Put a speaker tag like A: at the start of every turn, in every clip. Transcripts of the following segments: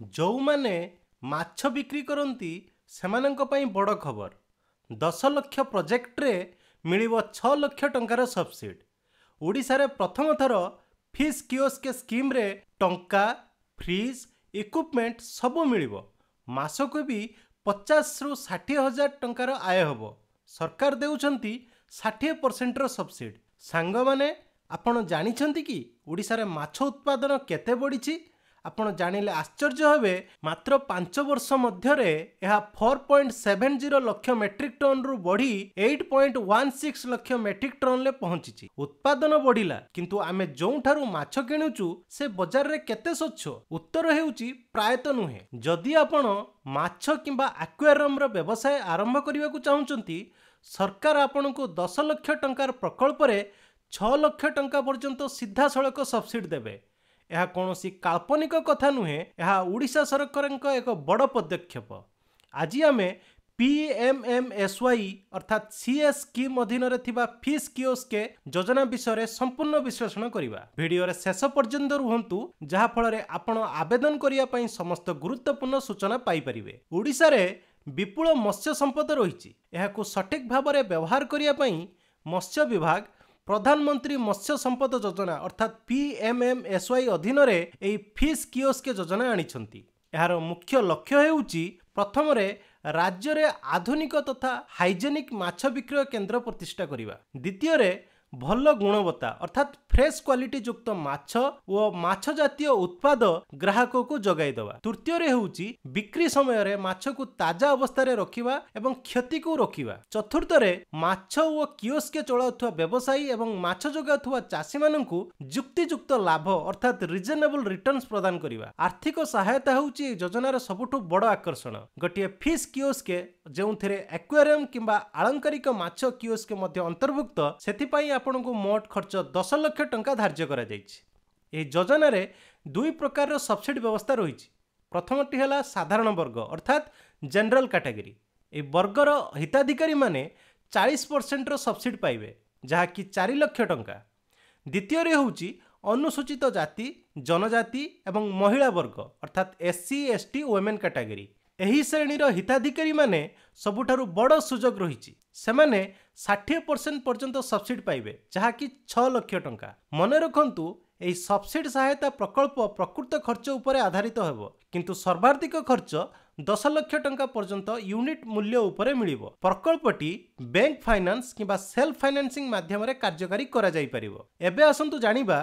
A: जो माने माछ बिक्री करती सेमानंक पई बड़ खबर 10 लाख प्रोजेक्ट रे मिलिबो 6 लाख टंकार सब्सिडी। ओडिशा रे प्रथम थर फिश कियोस्क स्कीम रे टंका फ्रिज इक्विपमेंट सब मिलिबो। मासको भी 50 रु 60 हजार टंकार आय हबो। सरकार देउछंती 60% सब्सिडी। सांग माने आपण जानिछंती कि ओडिशा रे माछ उत्पादन केते बढ़िछि? आपण जानिले आश्चर्य हेबे। मात्र 5 वर्ष मध्यरे यह 4.70 लाख मेट्रिक टन रु बढ़ी 8.16 लाख मेट्रिक टन ले पहुंची। उत्पादन बढ़िला किंतु आमे जोंठारु माछ किणुचु से बाजार रे केते स्वच्छ? उत्तर हेउची प्रायत नुहे। जदि आपण माछ किंबा एक्वेरियम रो व्यवसाय आरंभ करिवा को चाहुचंती, सरकार आपनको 10 लाख टंकार प्रकल्प रे 6 लाख टंका पर्यंत सीधा सड़क सब्सिडी देबे। यह कौनसी काल्पनिक कथा नुहे, यह ओडिशा सरकारक एक बड़ पदक्षेप। आज आमे PMMSY अर्थात CS स्कीम अधीन थिबा फिश कियोस्क योजना विषय संपूर्ण विश्लेषण करिबा। वीडियो रे शेष पर्यंत रुहंतु, जहा फल रे आपण आवेदन करिया पई समस्त गुरुत्वपूर्ण सूचना पाई परिबे। ओडिशा रे विपुल मत्स्य संपद रहिछि। एहाकु सठिक भाव रे व्यवहार करिया पई मत्स्य विभाग प्रधानमंत्री मत्स्य संपद योजना अर्थात PMMSY अधीन रे एई फिश कियोस्क योजना आनिछंती। यार मुख्य लक्ष्य हेउची प्रथम रे राज्य रे आधुनिक तथा हाइजेनिक माछ विक्रय केंद्र प्रतिष्ठा करिबा। द्वितीय रे भल गुणवत्ता अर्थात फ्रेश क्वालिटी युक्त माछ और माछ जातीय उत्पाद ग्राहक को जगाई दवा। तृतीय रे होउची बिक्री समय रे माछ को ताजा अवस्था रे रखिबा एवं क्षति को रोकिबा। चतुर्थ रे माछ और कियोस्क चलाउथुवा व्यवसायी एवं माछ जगाउथुवा चाषी माननकु युक्तियुक्त लाभ अर्थात रिजनेबल रिटर्न्स प्रदान करिबा। आर्थिक सहायता होउची योजनार सबुठु बड़ आकर्षण। गोटे फिश कियोस्क जेउथिरे एक्वेरियम किंबा आलंकारिक माछ कियोस्क मध्ये अंतर्भुक्त, सेथिपाई आपनको मोट खर्च 10 लाख टंका धार्य करा जायछि। ए योजना रे दुई प्रकार सब्सिडी व्यवस्था रहिछि। प्रथमटी हला साधारण वर्ग अर्थात जनरल कैटेगरी। ए वर्गर हिताधिकारी माने 40% सब्सिडी पाइबे, जहा कि 4 लाख टंका। द्वितीय रे होउछि अनुसूचित जाति जनजाति एवं महिला वर्ग अर्थात SC ST वुमेन कैटेगरी। एही श्रेणीर हिताधिकारी माने सबुठारु बड़ सुजोग रहिछि। सेमाने 60% पर्यंत सब्सिडी पाइबे, जहा कि 6 लाख टंका। मने रखंतु एही सब्सिडी सहायता प्रकल्प प्रकृत खर्च उपरे आधारित हेबो, किंतु सर्वाधिक खर्च 10 लाख टंका पर्यंत यूनिट मूल्य उपरे मिलिबो। प्रकल्पटी बैंक फाइनेंस किंबा सेल्फ फाइनेंसिंग माध्यम रे कार्यकारी करा जाई परिबो। एबे आसंतु जानिबा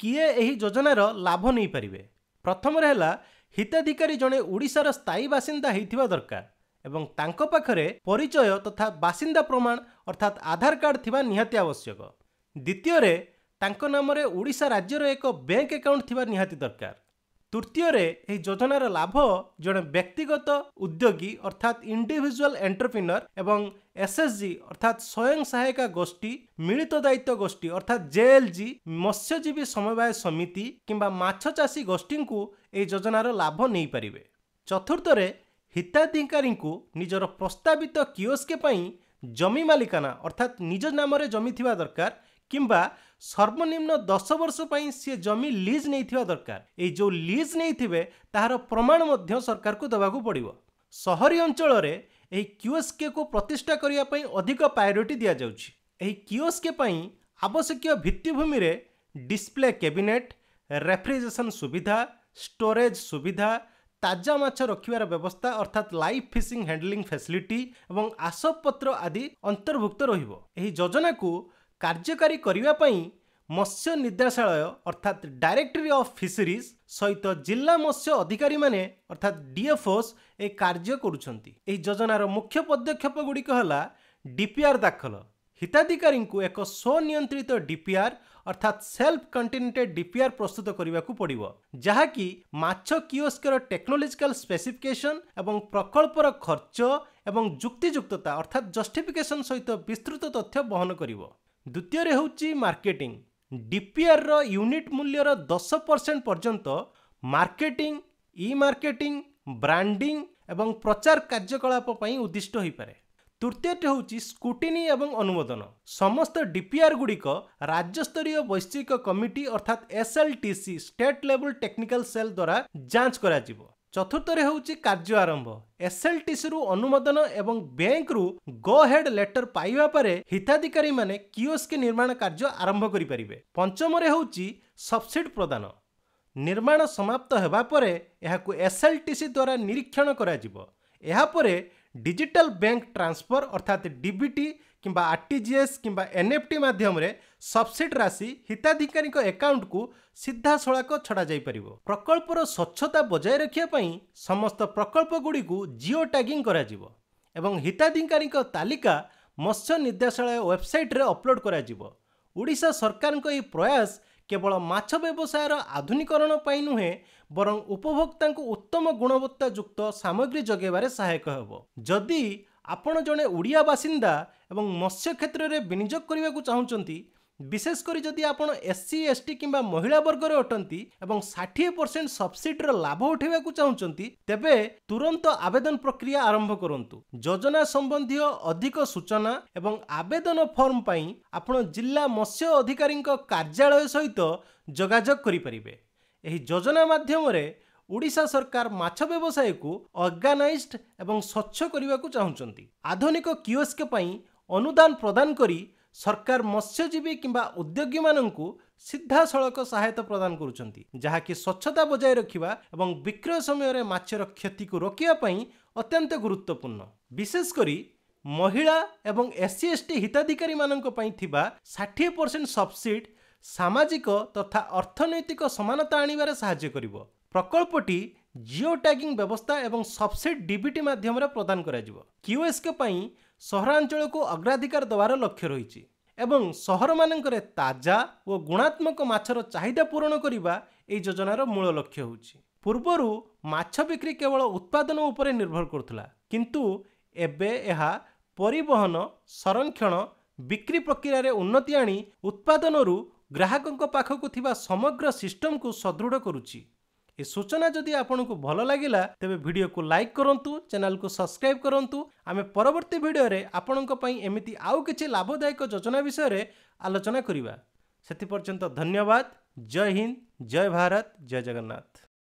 A: किए एही योजनार लाभ नै परिबे। प्रथम रे हला हिताधिकारी जणे ओडिशार स्थायी बासिंदा हेइथिबा दरकार एवं तांको पाखरे परिचय तथा बासिंदा प्रमाण अर्थात आधार कार्ड थिबा निहाती आवश्यक। द्वितीय रे तांको नाम रे ओडिशा राज्यर एक बैंक अकाउंट थिबा निहाती दरकार। तृतीय रे एही योजनार लाभ जणे व्यक्तिगत उद्योगी अर्थात इंडिविजुअल एंटरप्रेन्योर एवं SSG अर्थात स्वयं सहायता गोष्ठी, मिलित दायित्व गोष्ठी अर्थात JLG, मत्स्यजीवी समवाय समिति किंबा माछ चाषी गोष्ठी को एही योजनार लाभ नै परिबे। चतुर्थ रे हिताधिकारी को निजर प्रस्तावित कियोस्क पई जमी मालिकाना अर्थात निज नाम रे जमी थिबा दरकार किंबा सर्वनिम्न 10 वर्ष पई से जमी लीज नै थिबा दरकार। ए जो लीज नै थिबे ताहार प्रमाण मध्य सरकार को दबाकू पड़िबो। शहरी अंचल रे एही कियोस्क को प्रतिष्ठा करिया पई अधिक प्रायोरिटी दिया जाउछि। एही कियोस्क पई आवश्यक भित्तिभूमि रे डिस्प्ले कैबिनेट, रेफ्रिजरेशन सुविधा, स्टोरेज सुविधा, ताजा माछ रखिबार व्यवस्था अर्थात लाइव फिशिंग हैंडलिंग फैसिलिटी एवं आसबपत्र आदि अंतर्भुक्त रहिबो। एही योजना को कार्यकारी करिवा पई मत्स्य निर्देशालय अर्थात डायरेक्टरी ऑफ फिशरीज सहित जिला मत्स्य अधिकारी माने अर्थात DFOs ए कार्य करूछंती। एही योजनार मुख्य पदक्षेप गुड़िक हला DPR दाखल। हिताधिकारी को एक स्वनियंत्रित DPR अर्थात सेल्फ कंटेनेटेड DPR प्रस्तुत करने को पड़िबो, जहा कि माछ कियोस्कर टेक्नोलॉजिकल स्पेसिफिकेशन एवं प्रकल्पर खर्च एवं युक्तियुक्तता अर्थात जस्टिफिकेशन सहित विस्तृत तथ्य बहन करिवो। द्वितीय रे होउची मार्केटिंग। DPR रो यूनिट मूल्यर 10% पर्यंत मार्केटिंग, ई-मार्केटिंग, ब्रांडिंग एवं प्रचार कार्यकलाप पई उद्दिष्ट होई पारे। तृतीयटी होउची स्क्रूटिनी एवं अनुमोदन। समस्त DPR गुड़िक राज्यस्तरीय वैश्विक कमिटी अर्थात SLTC state level technical cell द्वारा जांच करा जिवो। चतुर्थरे होउची कार्य आरंभ एसएलटीसी रु अनुमोदन एवं बैंक रु गो हेड लेटर पाइबा परे हिताधिकारी माने कियोस्क निर्माण कार्य आरंभ करि परिबे। पंचमरे होउची सब्सिडी प्रदान निर्माण समाप्त हेबा परे एहाकु एसएलटीसी द्वारा निरीक्षण करा जिवो। एहा परे डिजिटल बैंक ट्रांसफर अर्थात डीबीटी किंबा आरटीजीएस किंबा एनएफटी माध्यम रे सब्सिडी राशि हिताधिकारी अकाउंट को सीधा सड़क छड़ा जाई परिबो। प्रकल्पर स्वच्छता बजाय रखिया पई समस्त प्रकल्प गुडी को जियो टैगिंग करा जिवो एवं हिताधिकारी तालिका मत्स्य निर्देशालय वेबसाइट रे अपलोड करा जिवो। ओडिशा सरकार को प्रयास केवल माछ व्यवसायर आधुनिकरण पाई नुहे बरं उपभोक्ता को उत्तम गुणवत्ता युक्त सामग्री जगेबारे सहायक हेबो। जदि आपण जने ओडिया बासिंदा एवं मत्स्य क्षेत्र में विनियोग करने को चाहूँगी विशेषकर जदि आपण एससी एसटी किंबा महिला वर्ग रे अटंती एवं 60% सब्सिडी लाभ उठाइबा चाहूँगी तेबे तुरंत आवेदन प्रक्रिया आरंभ करंतु। योजना संबंधी अधिक सूचना एवं आवेदन फॉर्म पाई आपण जिला मत्स्य अधिकारी कार्यालय सहित जोगाजोग करि परिबे। एही योजना माध्यम रे ओडिशा सरकार माछ व्यवसाय को ऑर्गेनाइज्ड एवं स्वच्छ करने को चाहूँगी। आधुनिक कियोस्क पई अनुदान प्रदान करी सरकार मत्स्यजीवी किंबा उद्योगी माननकु सीधा सड़क सहायता प्रदान करुछंती जहाँकि स्वच्छता बजाय रखिबा एवं विक्रय समय रे माछर क्षति को रोकिया पई अत्यंत गुरुत्वपूर्ण। विशेष करी महिला एवं एससी एसटी हिताधिकारी माननक पई थिबा 60% सब्सिडी सामाजिक तथा अर्थनैतिक समानता आनिबारे सहायता करिवो। प्रकल्पटी जियो टैगिंग व्यवस्था एवं सब्सिडी डीबीटी माध्यम रे प्रदान करा जिवो। कियोस्क पई सहरांचल को अग्राधिकार देवार लक्ष्य रही एवं सहर मानकरे ताजा और गुणात्मक माछर चाहिदा पूरण करिबा एई योजनार मूल लक्ष्य होउची। पूर्वरु माछ बिक्री केवल उत्पादन उपरे निर्भर करथुला किंतु एबे एहा परिवहन संरक्षण बिक्री प्रक्रिया रे उन्नति आनी उत्पादनरु ग्राहकंक पाखकु थिबा समग्र सिस्टम को सुदृढ़ करुची। ए सूचना जदि आपको भल लगिला तेबे वीडियो को लाइक करंतु, चैनल को सब्सक्राइब करंतु। आमे परवर्ती वीडियो रे आपनक पई एमिति आउ किछि लाभदायक योजना विषय रे आलोचना करिबा। सेति पर्यंत धन्यवाद। जय हिंद, जय भारत, जय जगन्नाथ।